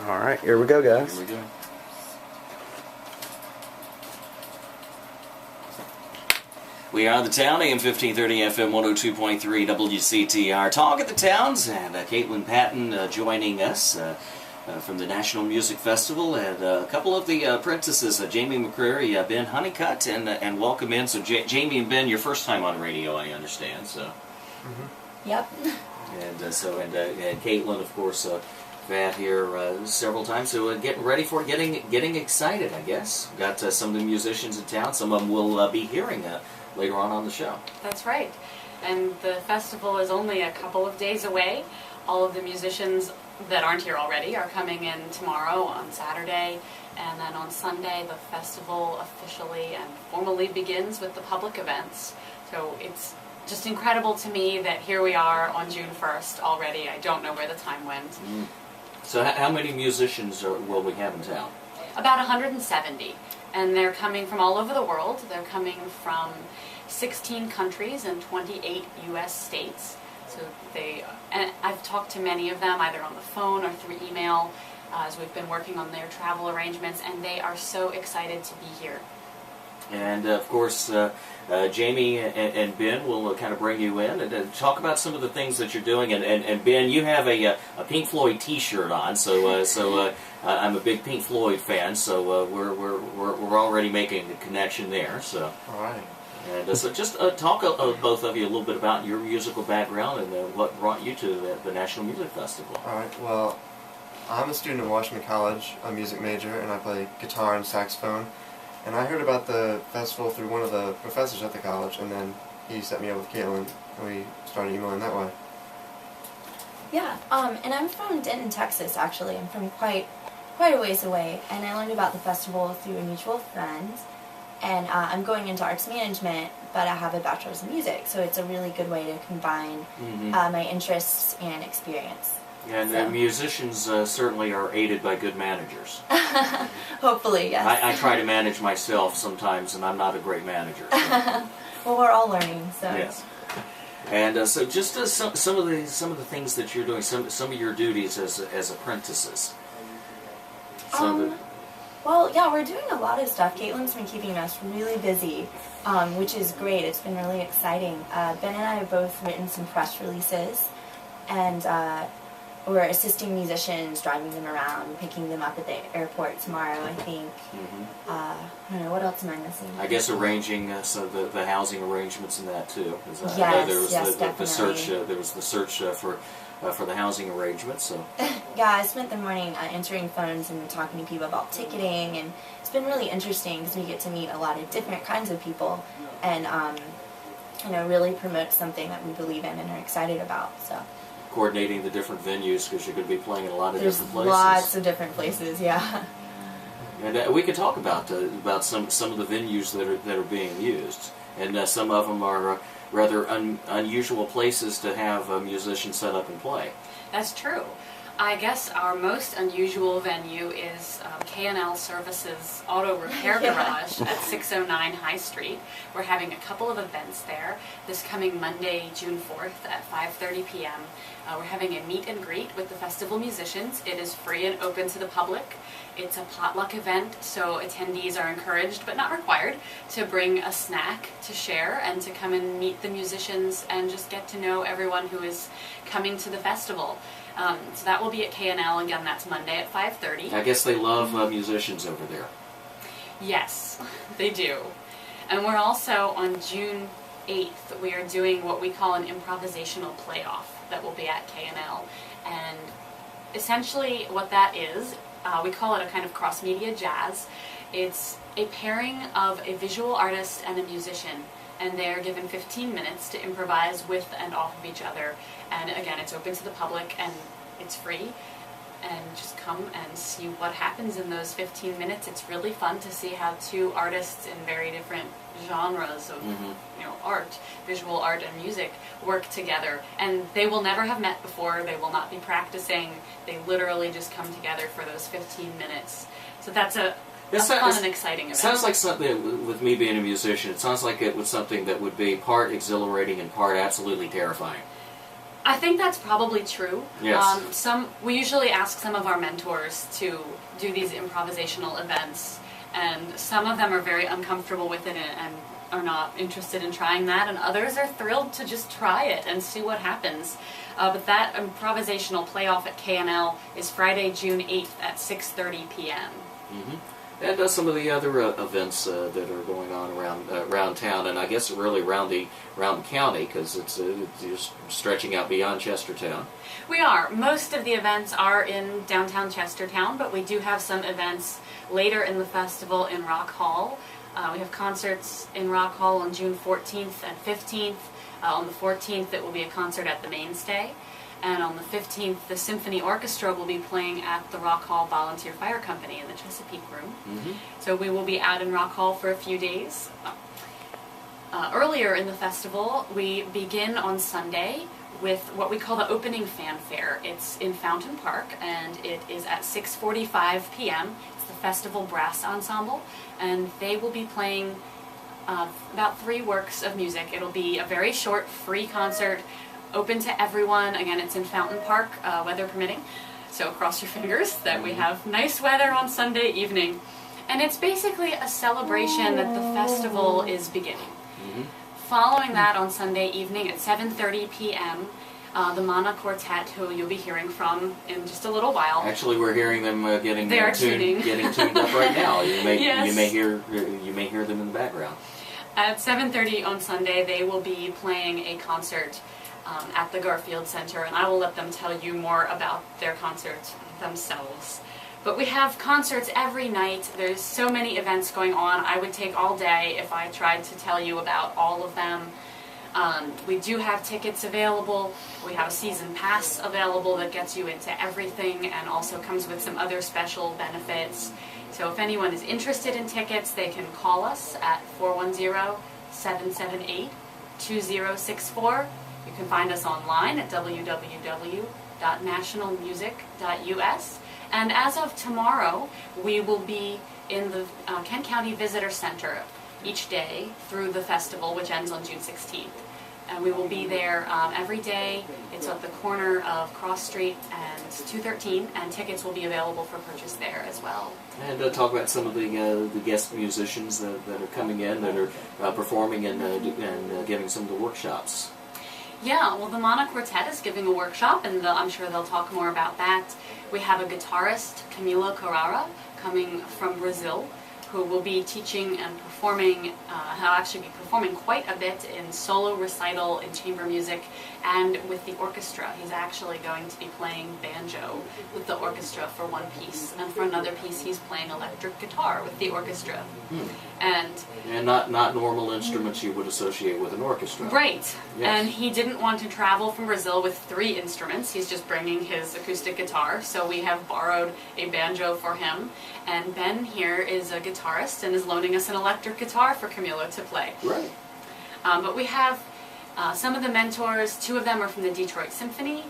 All right, here we go, guys. Here we go. We are the town, AM 1530, FM 102.3, WCTR. Talk at the Towns, and Caitlin Patton joining us from the National Music Festival, and a couple of the apprentices, Jamie McCreary, Ben Honeycutt, and welcome in. So Jamie and Ben, your first time on radio, I understand. So. Mm-hmm. Yep. And and Caitlin, of course, Pat here several times. So getting ready for getting excited, I guess. Got some of the musicians in town. Some of them will be hearing later on the show. That's right. And the festival is only a couple of days away. All of the musicians that aren't here already are coming in tomorrow on Saturday, and then on Sunday the festival officially and formally begins with the public events. So it's just incredible to me that here we are on June 1st already. I don't know where the time went. Mm. So how many musicians will we have in town? About 170. And they're coming from all over the world. They're coming from 16 countries and 28 U.S. states. So and I've talked to many of them either on the phone or through email as we've been working on their travel arrangements, and they are so excited to be here. And of course, Jamie and Ben will kind of bring you in and talk about some of the things that you're doing. And Ben, you have a Pink Floyd T-shirt on, so I'm a big Pink Floyd fan. So we're already making a connection there. So all right. And so just talk both of you a little bit about your musical background and what brought you to the National Music Festival. All right. Well, I'm a student at Washington College, a music major, and I play guitar and saxophone. And I heard about the festival through one of the professors at the college, and then he set me up with Caitlin, and we started emailing that way. Yeah, and I'm from Denton, Texas, actually. I'm from quite a ways away, and I learned about the festival through a mutual friend. And I'm going into arts management, but I have a bachelor's in music, so it's a really good way to combine my interests and experience. And musicians certainly are aided by good managers. Hopefully, yes. I try to manage myself sometimes, and I'm not a great manager. So. Well, we're all learning, so. Yes. And so, just some of the things that you're doing, some of your duties as apprentices. Well, yeah, we're doing a lot of stuff. Caitlin's been keeping us really busy, which is great. It's been really exciting. Ben and I have both written some press releases, and we're assisting musicians, driving them around, picking them up at the airport tomorrow, I think. I don't know, what else am I missing? I guess arranging the housing arrangements and that too. Yes, definitely. The search, there was the search for the housing arrangements. So. Yeah, I spent the morning answering phones and talking to people about ticketing, and it's been really interesting because we get to meet a lot of different kinds of people and really promote something that we believe in and are excited about. So. Coordinating the different venues because you're going to be playing in a lot of different places. There's lots of different places, yeah. And we could talk about some of the venues that are being used, and some of them are rather unusual places to have musicians set up and play. That's true. I guess our most unusual venue is K&L Services Auto Repair Garage at 609 High Street. We're having a couple of events there. This coming Monday, June 4th at 5:30 p.m. We're having a meet and greet with the festival musicians. It is free and open to the public. It's a potluck event, so attendees are encouraged, but not required, to bring a snack to share and to come and meet the musicians and just get to know everyone who is coming to the festival. So that will be at K&L. Again, that's Monday at 5:30. I guess they love musicians over there. Yes, they do. And we're also on June 8th, we are doing what we call an improvisational playoff that will be at K&L. And essentially what that is, we call it a kind of cross-media jazz. It's a pairing of a visual artist and a musician, and they're given 15 minutes to improvise with and off of each other. And again, it's open to the public and it's free. And just come and see what happens in those 15 minutes. It's really fun to see how two artists in very different genres of art, visual art and music, work together. And they will never have met before. They will not be practicing. They literally just come together for those 15 minutes. So that's a fun and exciting event. It sounds like something, with me being a musician, it sounds like it was something that would be part exhilarating and part absolutely terrifying. I think that's probably true. Yes. We usually ask some of our mentors to do these improvisational events, and some of them are very uncomfortable with it and are not interested in trying that, and others are thrilled to just try it and see what happens. But that improvisational playoff at KNL is Friday, June 8th at 6:30 p.m. And some of the other events that are going on around town, and I guess really around the county, because it's just stretching out beyond Chestertown. We are. Most of the events are in downtown Chestertown, but we do have some events later in the festival in Rock Hall. We have concerts in Rock Hall on June 14th and 15th. On the 14th, it will be a concert at the Mainstay. And on the 15th, the Symphony Orchestra will be playing at the Rock Hall Volunteer Fire Company in the Chesapeake Room. So we will be out in Rock Hall for a few days. Earlier in the festival, we begin on Sunday with what we call the opening fanfare. It's in Fountain Park, and it is at 6:45 p.m. It's the Festival Brass Ensemble, and they will be playing about 3 works of music. It'll be a very short, free concert, open to everyone. Again, it's in Fountain Park, weather permitting, so cross your fingers that we have nice weather on Sunday evening. And it's basically a celebration that the festival is beginning. Following that on Sunday evening at 7:30 p.m., the Mana Quartet, who you'll be hearing from in just a little while. Actually, we're hearing them getting tuned up right now. Yes. You may hear them in the background. At 7:30 on Sunday, they will be playing a concert at the Garfield Center, and I will let them tell you more about their concert themselves. But we have concerts every night. There's so many events going on. I would take all day if I tried to tell you about all of them. We do have tickets available. We have a season pass available that gets you into everything and also comes with some other special benefits. So if anyone is interested in tickets, they can call us at 410-778-2064. You can find us online at www.nationalmusic.us. And as of tomorrow, we will be in the Kent County Visitor Center each day through the festival, which ends on June 16th. And we will be there every day. It's at the corner of Cross Street and 213, and tickets will be available for purchase there as well. And talk about some of the guest musicians that are coming in, that are performing and giving some of the workshops. Yeah, well, the Mana Quartet is giving a workshop, and I'm sure they'll talk more about that. We have a guitarist, Camila Carrara, coming from Brazil, who will be teaching and performing, he'll actually be performing quite a bit in solo recital in chamber music and with the orchestra. He's actually going to be playing banjo with the orchestra for one piece, and for another piece he's playing electric guitar with the orchestra. And not normal instruments you would associate with an orchestra. Right. Yes. And he didn't want to travel from Brazil with 3 instruments. He's just bringing his acoustic guitar, so we have borrowed a banjo for him. And Ben here is a guitarist and is loaning us an electric guitar for Camilo to play. Right. But we have some of the mentors. 2 of them are from the Detroit Symphony.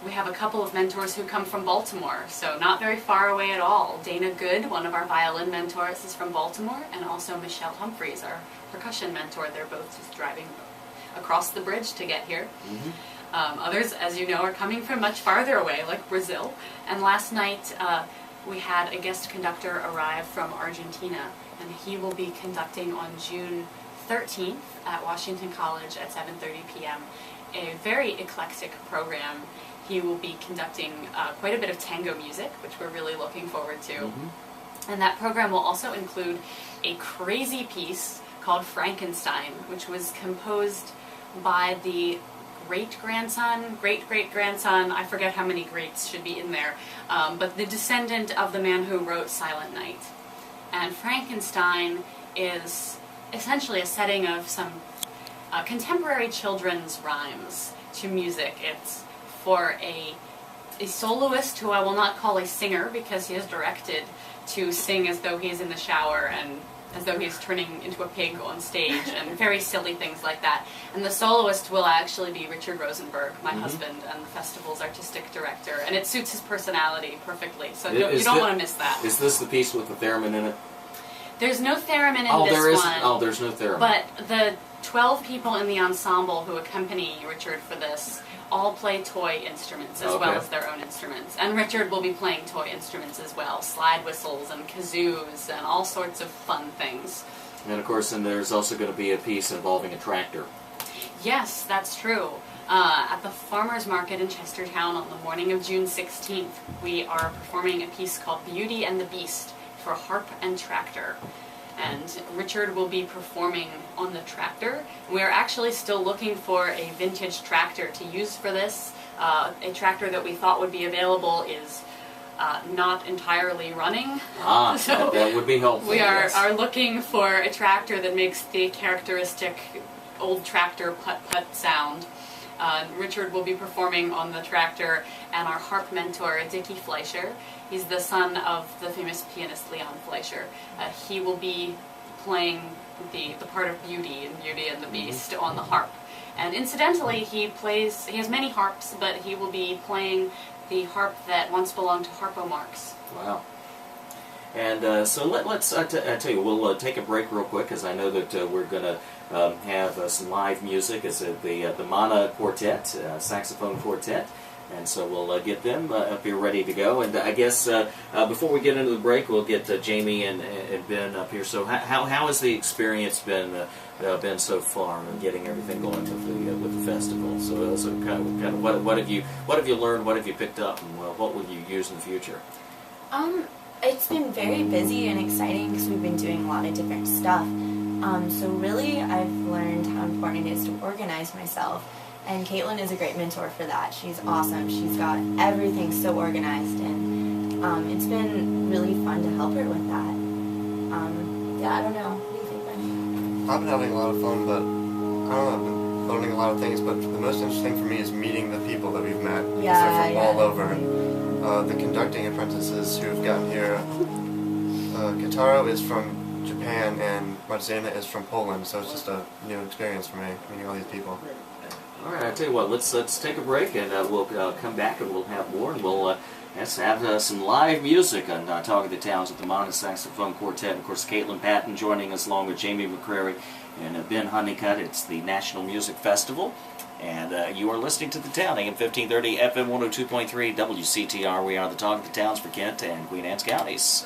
We have a couple of mentors who come from Baltimore, so not very far away at all. Dana Good, one of our violin mentors, is from Baltimore, and also Michelle Humphreys, our percussion mentor. They're both just driving across the bridge to get here. Others, as you know, are coming from much farther away, like Brazil. And last night, we had a guest conductor arrive from Argentina, and he will be conducting on June 13th at Washington College at 7:30 p.m. a very eclectic program. He will be conducting quite a bit of tango music, which we're really looking forward to. And that program will also include a crazy piece called Frankenstein, which was composed by the great-great-grandson, I forget how many greats should be in there, but the descendant of the man who wrote Silent Night. And Frankenstein is essentially a setting of some contemporary children's rhymes to music. It's for a soloist who I will not call a singer because he is directed to sing as though he's in the shower and as though he's turning into a pig on stage and very silly things like that. And the soloist will actually be Richard Rosenberg, my husband, and the festival's artistic director. And it suits his personality perfectly, so you don't want to miss that. Is this the piece with the theremin in it? There's no theremin in this one. Oh, there's no theremin. But 12 people in the ensemble who accompany Richard for this all play toy instruments as well as their own instruments. And Richard will be playing toy instruments as well, slide whistles and kazoos and all sorts of fun things. And of course, and there's also going to be a piece involving a tractor. Yes, that's true. At the Farmers Market in Chestertown on the morning of June 16th, we are performing a piece called Beauty and the Beast for harp and tractor. And Richard will be performing on the tractor. We are actually still looking for a vintage tractor to use for this. A tractor that we thought would be available is not entirely running. So that would be helpful. We are looking for a tractor that makes the characteristic old tractor putt-putt sound. Richard will be performing on the tractor, and our harp mentor, Dickie Fleischer, he's the son of the famous pianist Leon Fleischer. He will be playing the part of Beauty in Beauty and the Beast on the harp. And incidentally, he has many harps, but he will be playing the harp that once belonged to Harpo Marx. Wow. And so let's, I tell you, we'll take a break real quick, because I know that we're going to have some live music. It's the Mana Quartet, saxophone quartet. And so we'll get them up here ready to go. And I guess before we get into the break, we'll get Jamie and Ben up here. So how has the experience been so far in getting everything going with the festival? So kind of what have you learned? What have you picked up? And what will you use in the future? It's been very busy and exciting because we've been doing a lot of different stuff. So really, I've learned how important it is to organize myself. And Caitlin is a great mentor for that. She's awesome. She's got everything so organized, and it's been really fun to help her with that. Yeah, I don't know. What do you think, Ben? I've been having a lot of fun, but I don't know, I've been learning a lot of things, but the most interesting for me is meeting the people that we've met. Because they're from all over. The conducting apprentices who've gotten here. Kitaro is from Japan, and Marzena is from Poland, so it's just a new experience for me, meeting all these people. All right, I tell you what, let's take a break, and we'll come back and we'll have more, and we'll have some live music on Talk of the Towns with the Mana Saxophone Quartet. And of course, Caitlin Patton joining us along with Jamie McCrary and Ben Honeycutt. It's the National Music Festival, and you are listening to The Town, AM 1530, FM 102.3, WCTR. We are the Talk of the Towns for Kent and Queen Anne's counties.